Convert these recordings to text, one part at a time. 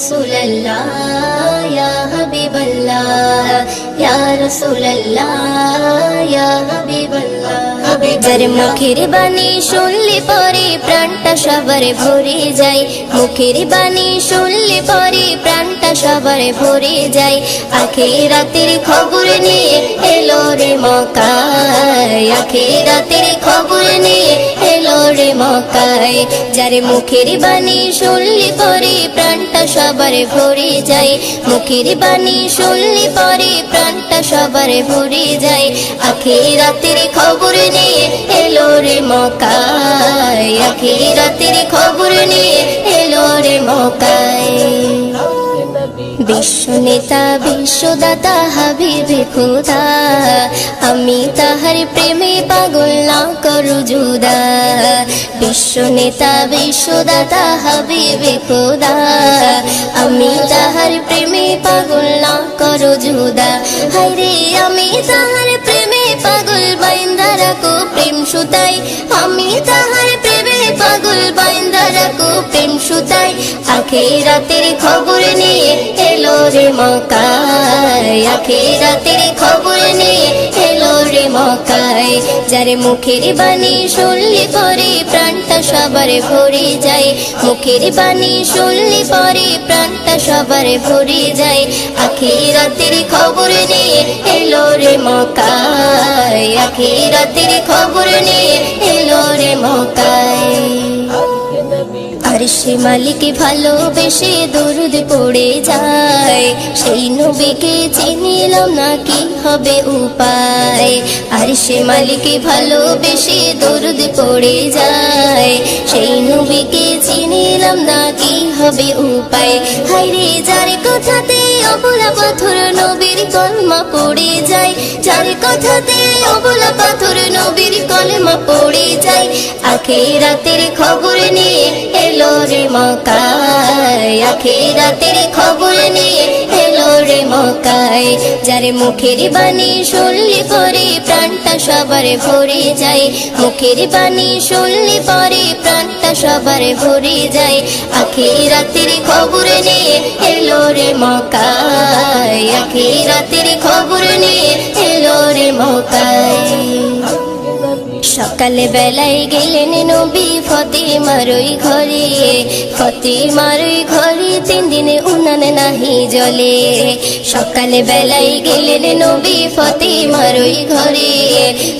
রাসূলুল্লাহ ইয়া হাবিবাল্লাহ ইয়া রাসূলুল্লাহ ইয়া হাবিবাল্লাহ। যার মুখের বাণী শুনলে পরে প্রাণটা সবার ভরে যায়, মুখের বাণী শুনলে পরে প্রাণটা সবার ভরে যায়। আখিরাতের খবর নিয়ে এলো রে মক্কায়, আখিরাতের খবর নিয়ে এলো রে মক্কায়। যার মুখের বাণী শুনলে পরে প্রাণটা সবার ভরে যায়, মুখের বাণী শুনলে পরে প্রাণটা সবার ভরে যায়। আখিরাতের খবর নিয়ে এলো রে মক্কায়, আখিরাতের খবর নিয়ে এলো রে মক্কায়। বিশ্ব নেতা বিশ্বদাতা হাবিবে খোদা, আমি তাহার প্রেমে পাগল না করু জুদা। বিশ্ব নেতা বিশ্বদাতা হাবিবে খোদা, আমি তাহার প্রেমে পাগল না করু জুদা। হায়রে আমি তাহার প্রেমে পাগল বাইন্দা রাখো প্রেম সুতাই, আমি তাহার প্রেমে পাগল বাইন্দা রাখো প্রেম সুতাই। আখিরাতের খবর নিয়ে এলো রে মক্কায়, আখিরাতের খবর নিয়ে এলো রে মক্কায়। যার মুখের বাণী শুনলে পরে প্রাণটা সবার ভরে যায়, মুখের বাণী শুনলে পরে প্রাণটা সবার ভরে যায়। আখিরাতের খবর নিয়ে এলো রে মক্কায়, আখিরাতের খবর নিয়ে এলো রে মক্কায়। আরশে মালিক ভালোবেসে দরুদ পড়ে যায়, সেই নবীকে চিনিলাম না কি হবে উপায়। আরশে মালিক ভালোবেসে দরুদ পড়ে যায়, সেই নবীকে চিনিলাম না কি হবে উপায়। হায়রে যার কথাতে অবলা পাথর নবীর কলমা পড়ে যায়, যার কথাতে অবলা পাথর নবীর কলমা পড়ে যায়। আখিরাতের খবর নিয়ে এলো রে মক্কায়, আখিরাতের খবর নিয়ে এলো রে মক্কায়। যার মুখের বাণী শুনলে পরে প্রাণটা সবার ভরে যায়, মুখের বাণী শুনলে পরে প্রাণটা সবার ভরে যায়। আখিরাতের খবর নিয়ে এলো রে মক্কায়, আখিরাতের খবর নিয়ে এলো রে মক্কায়। সকালে বেলায় গেলেন নবী ফাতিমার ওই ঘরে, ফাতিমার ওই ঘরে 3 দিনে উনান নাহি জ্বলে। সকালে বেলায় গেলেন নবী ফাতিমার ওই ঘরে,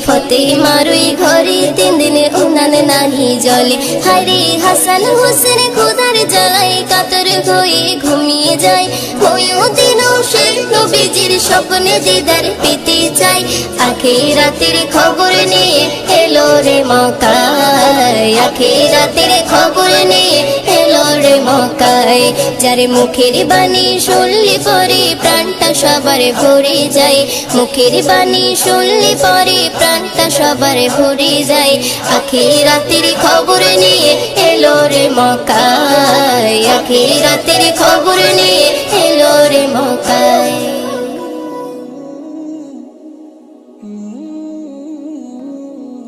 ফাতিমার ওই ঘরে 3 দিনে উনান নাহি জ্বলে। হায়রে হাসান হোসেন খোদার জ্বালায় কাতর হয়ে ঘুমিয়ে যায়, ওইও দিনও সে নবীজির স্বপ্নে দিদার পেতে চায়। আখিরাতের খবর নিয়ে এলো রে মক্কায়, আখিরাতের খবর নিয়ে এলো রে মক্কায়। যার মুখের বাণী শুনলে পরে প্রাণটা সবার ভরে যায়, মুখের বাণী শুনলে পরে প্রাণটা সবার ভরে যায়। আখিরাতের খবর নিয়ে এলো রে মক্কায়, আখিরাতের খবর নিয়ে এলো রে মক্কায়।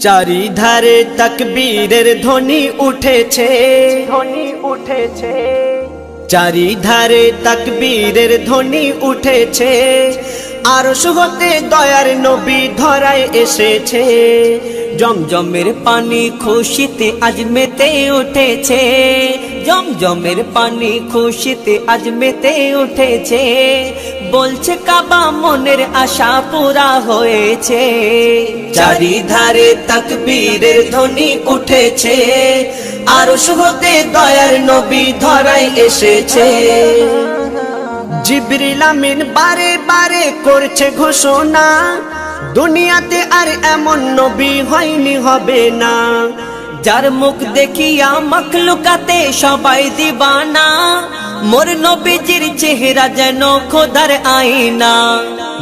চারিধারে তাকবীরের ধ্বনি উঠেছে, ধ্বনি উঠেছে, চারিধারে তাকবীরের ধ্বনি উঠেছে। আরশ হতে দয়ার নবী ধরায় এসেছে, জমজমের পানি খুশিতে আজ মেতে উঠেছে, জমজমের পানি খুশিতে আজ মেতে উঠেছে। বলছে কাবা মনের আশা পুরা হয়েছে। চারিধারে তাকবীরের ধ্বনি উঠেছে, আরশ হতে দয়ার নবী ধরায় এসেছে। জিবরিল আমিন বারে বারে করছে ঘোষণা, দুনিয়াতে আর এমন নবী হয়নি হবে না। যার মুখ দেখিয়া মখলুকাতে সবাই দিবানা, মোর নবীজির চেহারা যেন খোদার আয়না।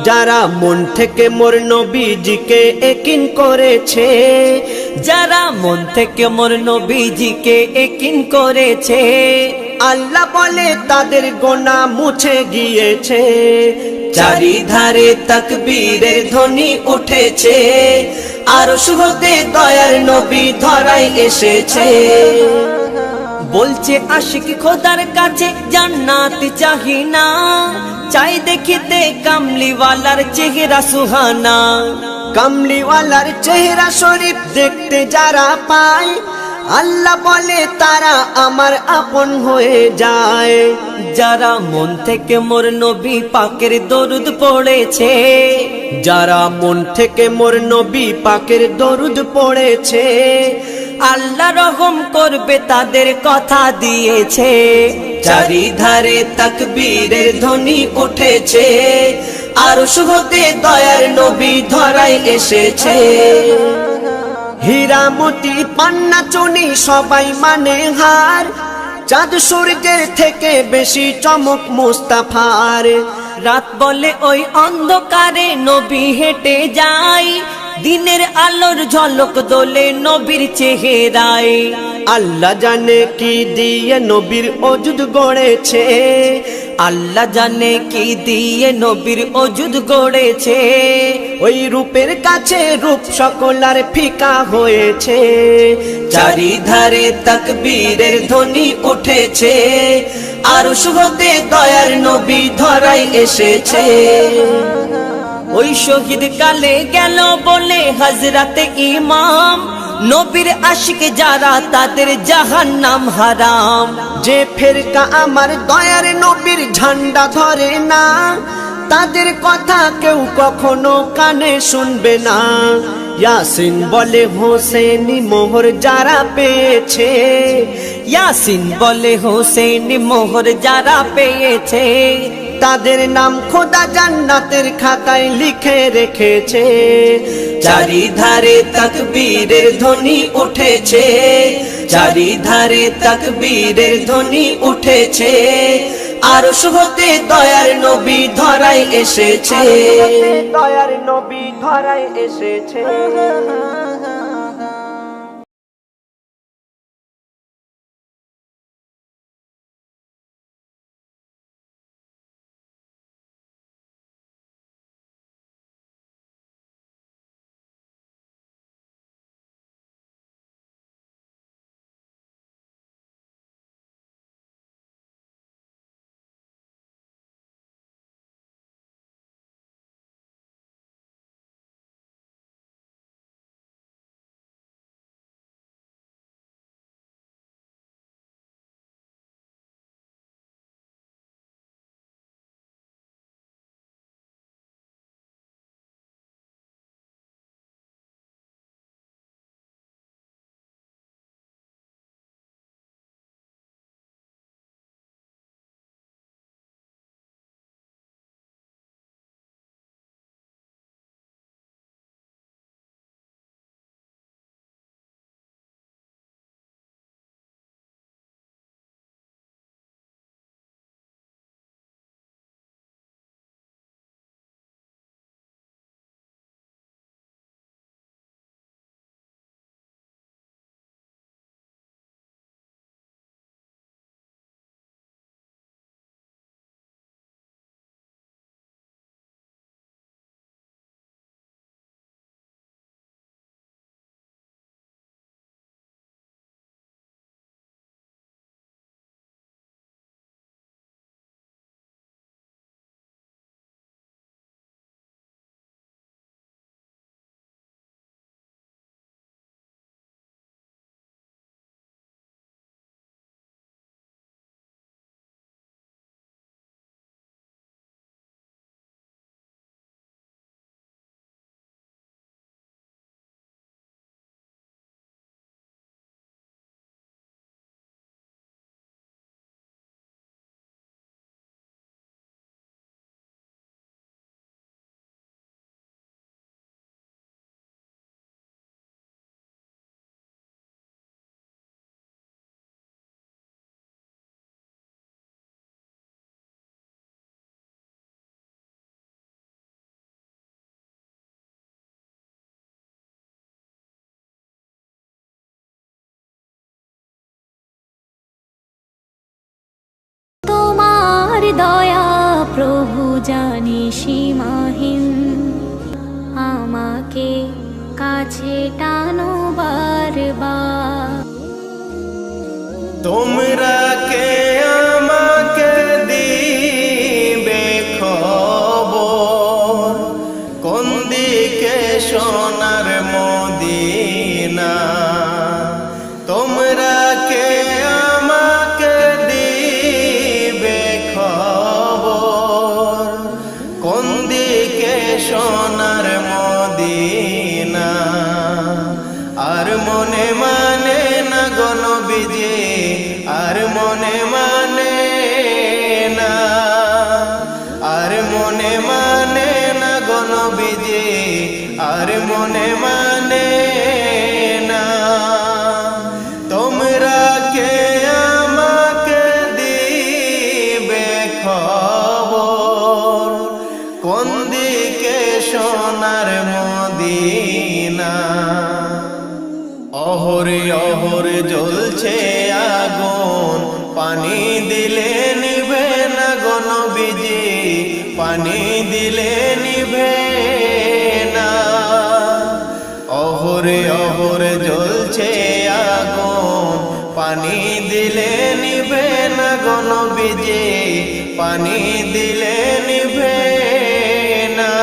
যারা মন থেকে মোর নবীজিকে একিন করেছে, যারা মন থেকে মোর নবীজিকে একিন করেছে, আল্লাহ বলে তাদের গোনাহ মুছে গিয়েছে। চারিধারে তাকবীরের ধ্বনি উঠেছে, আরশ হতে দয়ার নবী ধরায় এসেছে। বলছে আশিক খোদার কাছে জান্নাত চাহি না, চাই দেখিতে কামলিওয়ালার চেহারা সুহানা। কামলিওয়ালার চেহারা শরীফ দেখতে যারা পায়, আল্লাহ বলে তারা আমার আপন হয়ে যায়। যারা মন থেকে মোর নবী পাকের দরুদ পড়েছে, যারা মন থেকে মোর নবী পাকের দরুদ পড়েছে, আল্লাহ রহম করবে তাদের কথা দিয়েছে। চারিধারে তাকবীরের ধ্বনি উঠেছে, আরশ হতে দয়ার নবী ধরায় এসেছে। হীরা মতি পান্না চুনি সবাই মানে হার, চাঁদ সূর্যের থেকে বেশি চমক মুস্তাফার। রাত বলে ওই অন্ধকারে নবী হেঁটে যায়, দিনের আলোর ঝলক দোলে নবীর চেহারায়। আল্লাহ জানে কি দিয়ে নবীর ওজুদ গড়েছে, আল্লাহ জানে কি দিয়ে নবীর ওজুদ গড়েছে। ওই রূপের কাছে রূপ সকলার ফিকা হয়েছে। চারিধারে তাকবীরের ধ্বনি উঠেছে, আরশ হতে দয়ার নবী ধরায় এসেছে। ওই শহীদ কালে গেল বলে হযরতে ইমাম, নবীর আশিক যারা তাদের জাহান্নাম হারাম। যে ফেরকা আমার দয়ার নবীর ঝান্ডা ধরে না, তাদের কথা কেউ কখনো কানে শুনবে না। ইয়াসিন বলে হোসেনি মোহর যারা পেয়েছে, ইয়াসিন বলে হোসেনি মোহর যারা পেয়েছে, তাদের নাম খোদা জান্নাতের খাতায় লিখে রেখেছে। চারিধারে তাকবীরের ধ্বনি উঠেছে, চারিধারে তাকবীরের ধ্বনি উঠেছে, আরশ হতে দয়ার নবী ধরায় এসেছে, দয়ার নবী ধরায় এসেছে। দয়া প্রভু জানি সীমাহীন, আমাকে কাছে টানো বারবার। তোমরা কে আমাকে দিবে খবর, কোন দিকে সোনার মদিনা? তোমরা কে আমাকে দিবে খবর, কোন দিকে সোনার মদিনা? আর মনে মানে না গো নবীজি, আর মনে মানে না, আর মনে মানে না গো নবীজি, আর মনে মানে না। তোমরা কে আমাকে দিবে খবর, কোন দিকে সোনার মদিনা? অহরে অহরে জ্বলছে আগুন, পানি দিলে নিভে না গো নবীজি, পানি দিলে নিভে না। অহরে অহরে জ্বলছে আগুন, পানি দিলে নিভে না গো নবীজি, পানি দিলে নিভে না।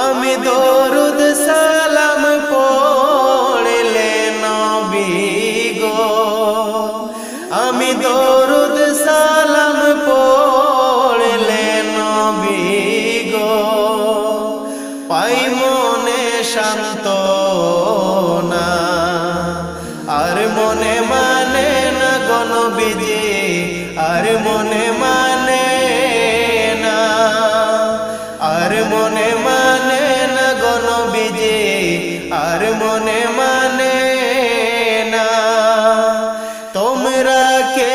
আমি দরুদ সালাম পড়লে নবী গো, আমি দরুদ সালাম পড়লে নবী গো, পাই মনে সান্ত্বনা। আর মনে মানে না গো নবীজি, আর মনে মানে না, আর মনে মানে না গো নবীজি, আর মনে মানে না। তোমরা কে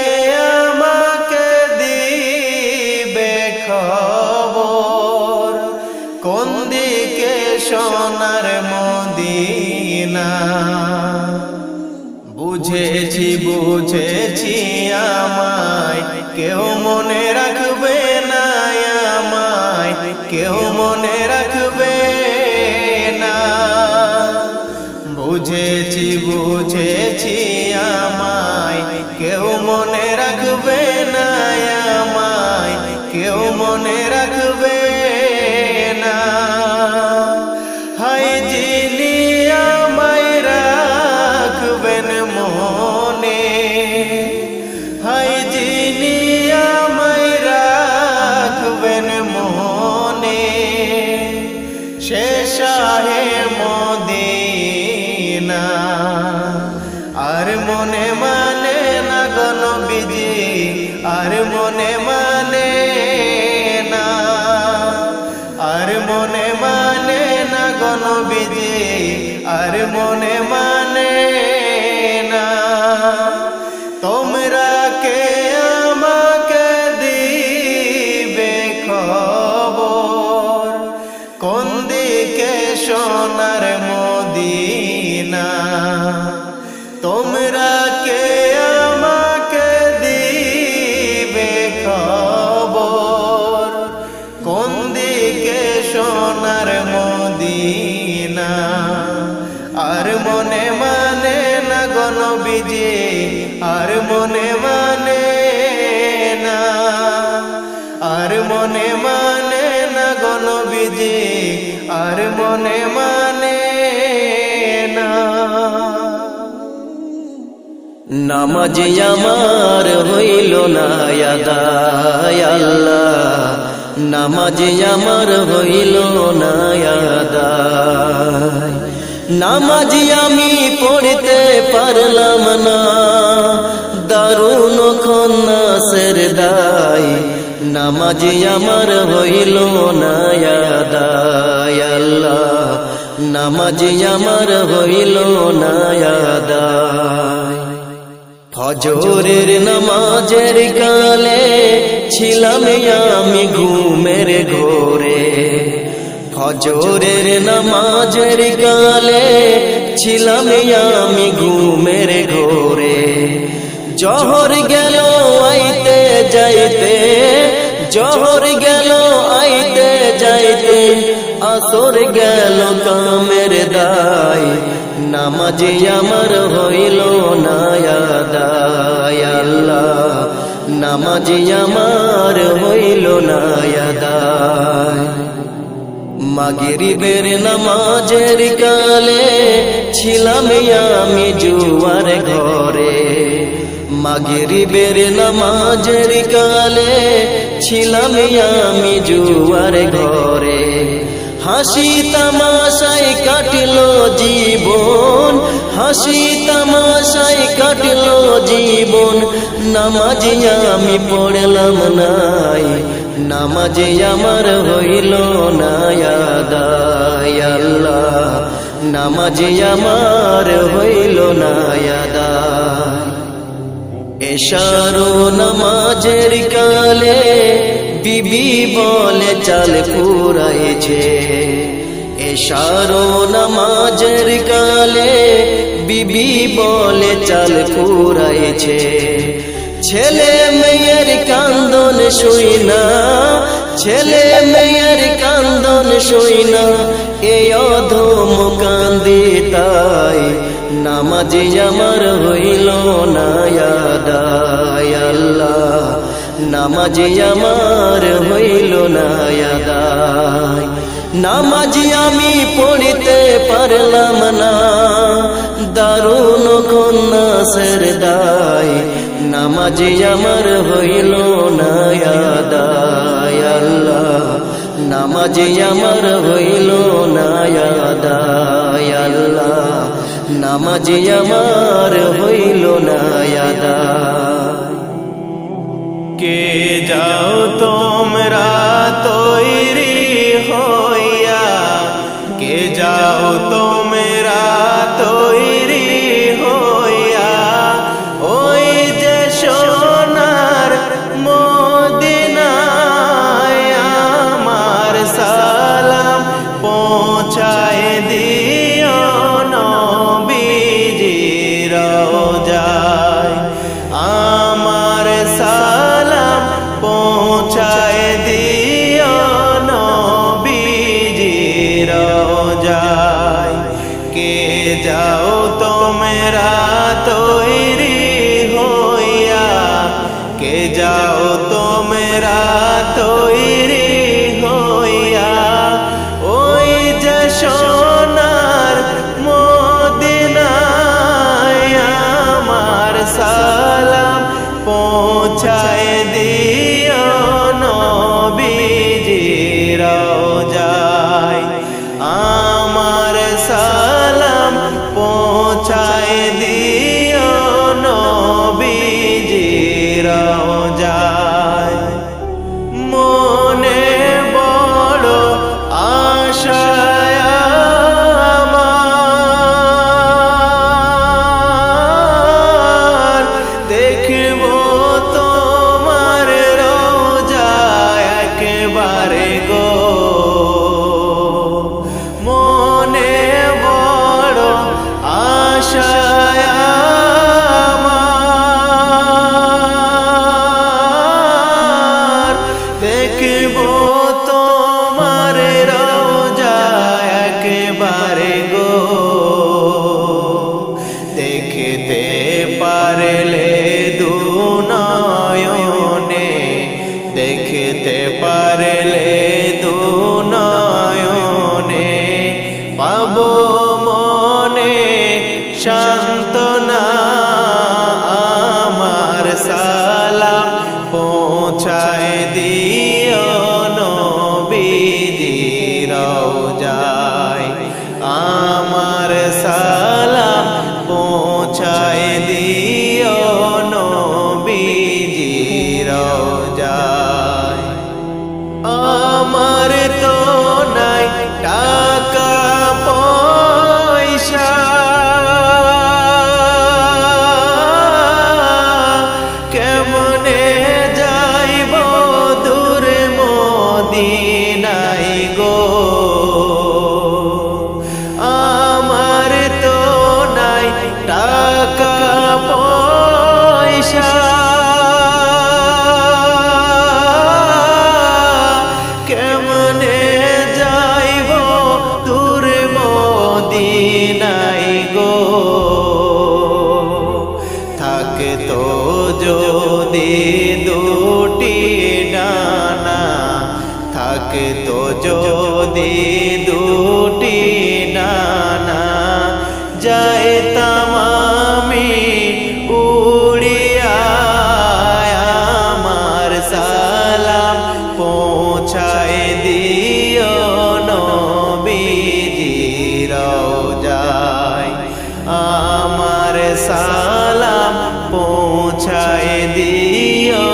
আমাকে দিবে খবর, কোন দিকে সোনার মদিনা? বুঝেছি বুঝেছি আমায় কেউ মনে রাখবে না, আমায় কেউ মনে রাখবে না। বুঝেছি বুঝেছি আমায় কেউ মনে রাখবে না, আমায় কেউ মনে রাখবে না। হায় যিনি আমায় রাখবেন মনে, হায় যিনি আমায় রাখবেন মনে, সে শাহে মদিনা। আর মনে মানে না গো নবীজি, আর মনে মানে না, আর মনে মানে না গো নবীজি, আর মনে মানে না। তোমরা কে আমাকে দিবে খবর, কোন দিকে সোনার মদিনা? তোমরা কে আমাকে দিবে খবর, কোন দিকে সোনার মদিনা? আর মনে মানে না গো নবীজি, আর মনে মানে না, আর মনে মানে না গো নবীজি, আর মনে মানে না। নামাজ আমার হইল না আদায় আল্লাহ, নামাজ আমার হইল না আদায়। নামাজ আমি পড়তে পারলাম না, দারুণ খন্নাসের দায়। নামাজ আমার হইল না আদায় আল্লাহ, নামাজ আমার হইল না আদায়। ফজরের নামাজের কালে ছিলাম আমি ঘুমের ঘোরে, ফজরের নামাজের কালে ছিলাম আমি ঘুমের ঘোরে। জহর গেল আইতে যাইতে, জহর গেল আইতে যাইতে, আসর গেল কামের দায়। নামাজি আমার হইল না আদায় আল্লাহ, নামাজি আমার হইল না আদায়। মাগরিবের নামাজের কালে ছিলাম আমি জুয়ার ঘরে, মাগরিবের নামাজের কালে ছিলাম আমি জুয়ার ঘরে। হাসি তামাশায় কাটলো জীবন, হাসি তামাশায় কাটলো জীবন, নামাজি আমি পড়লাম নাই, নামাজি আমার হইল না আদায় আল্লাহ, নামাজি আমার হইল না আদায়। এশারো নামাজের কালে বিবি বলে চাল ফুরাইছে, এশারো নামাজের কালে বিবি বলে চাল ফুরাইছে। ছেলে মেয়ের কান্দন শুই না, ছেলে মেয়ের কান্দন শুই না, এই অধম কান্দি তাই, নামাজি আমার হইল না আদায় আল্লাহ, নামাজি আমার হইল না আদায়। নামাজি আমি পড়িতে পারলাম না, দারুণ কন্যাসের দায়, নামাজি আমার হইল না আদায় আল্লাহ, নামাজি আমার হইল না আদায় আল্লাহ, নামাজি আমার হইল না আদায়। কে যাও তোমরা তৈরি হইয়া, কে যাও তোমরা তৈরি হইয়া, ওই যে সোনার মদিনায় আমার সালাম পৌঁছায় দিও নবীজির রওজায়, আমার সালাম পৌঁছায় দিও নবীজির রওজায়। কে যাও তোমরা তৈরি হইয়া, কে যাও তোমরা তৈরি হইয়া, ওই যে সোনার মদিনায় আমার সালাম পৌঁছায় দিও নবীজির রওজায়, আমার সালাম পৌঁছায় দিও নবীজির রওজায়। মনে বড় আশা আমার, দেখব তোমার রওজা একবারে গো, মনে বড় আশা আমার, দেখব তোমার রওজা একবারে গো। দেখতে পারলে দু নয়নে, দেখতে পারলে দু নয়নে, পাবো মনে সান্ত্বনা, আমার সালাম পৌঁছায় দিও নবীজির রওজায়, আমার সালাম পৌঁছায় দিও নবীজির রওজায়। আমার তো নাই টাকা পয়সা, যাইতাম আমি উড়িয়া আমার সালাম পৌঁছায় দিও নবীজির রওজায় আমার সালাম পৌঁছায় দিও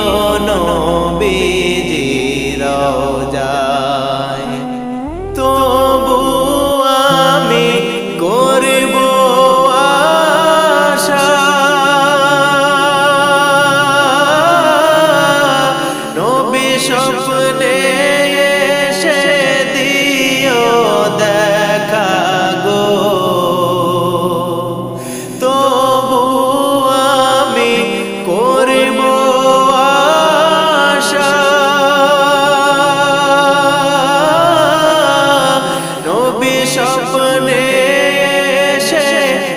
নবীজির রওজায় তবু আমি করব আশা নবী স্বপ্নে এসে দিও দেখা গো তবু আমি করব আশা নবী স্বপ্নে এসে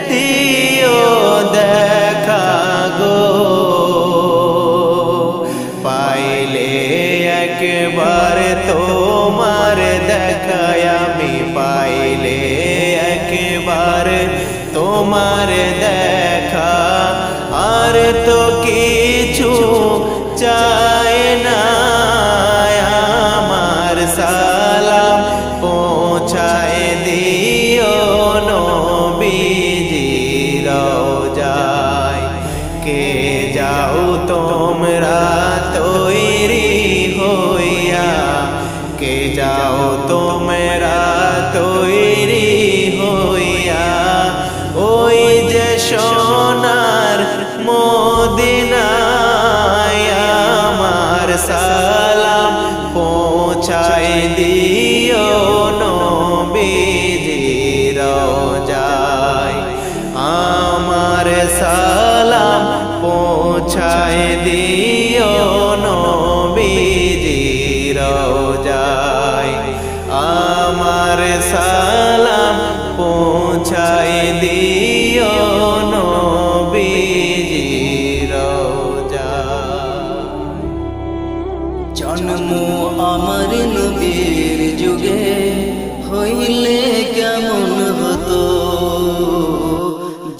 দিও দেখা গো পাইলে একবার তোমার দেখায় আমি পাইলে একবার তোমার দেখা আর তো কিছু চাই না আমার সালাম পৌঁছায় দিও নবীজির রওজায় কে যাও তোমরা তৈরি হইয়া কে যাও তোমরা তৈরি হইয়া ওই যে সোনার মদিনায় আমার সালাম পৌঁছায় দিও নবীজির রওজায় আমার সালাম পৌঁছায় দিও নবীজির রওজায় আমার সালাম পৌঁছায় দিও নবীজির রওজায় জন্ম আমার নবীর যুগে হইলে কেমন হতো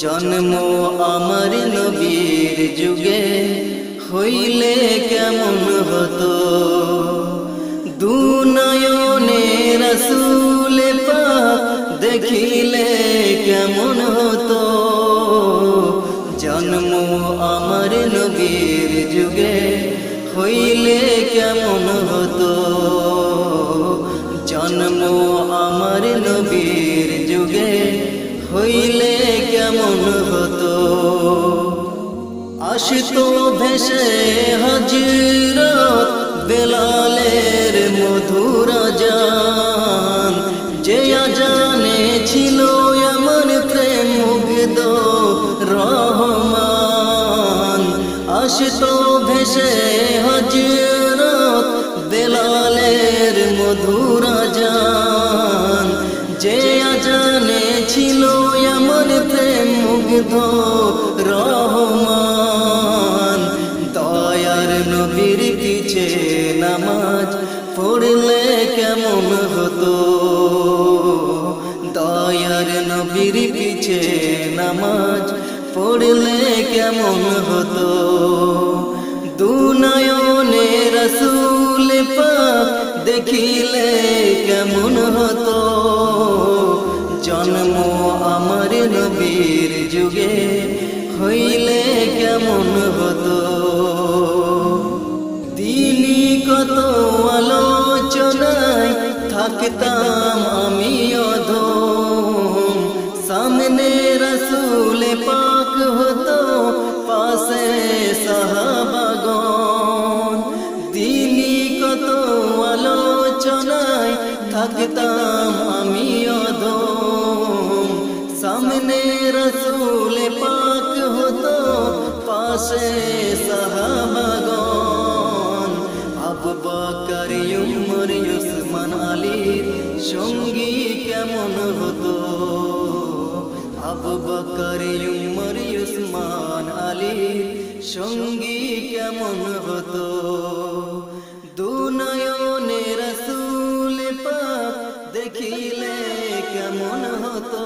জন্ম আমার নবীর যুগে হইলে কেমন হতো দুনয়নে রাসূল পাক দেখিলে কেমন হতো জন্ম আমার নবীর যুগে হইলে কেমন হতো জন্ম আমার নবীর যুগে হইলে কেমন হতো আসতো ভেসে হযরত বেলালের মধুর আযান যে আযানে ছিল এমন প্রেম মুগ্ধ রহমান আসতো ভেসে হযরত বেলালের মধুর আযান যে আযানে ছিল এমন প্রেম মুগ্ধ রহমান দয়ার নবীর পিছে নামাজ পড়লে কেমন হতো দয়ার নবীর পিছে নামাজ পড়লে কেমন হতো দুনয়নে রাসূল পাক দেখিলে কেমন হতো জন্ম আমার নবীর যুগে হইলে কেমন হতো দিনই কত আলোচনায় থাকতাম আমি অধম সামনে রাসূল পাক হতো পাশে সাহাবাগণ দিনই কত আলোচনায় থাকতাম আমি অধম সামনে রাসূল পাক হতো পাশে সাহাবাগণ আবু বকর উমর উসমান আলীর সঙ্গী কেমন হতো আবু বকর উমর উসমান আলীর সঙ্গী কেমন হতো দুনয়নে রাসূল পাক দেখিলে কেমন হতো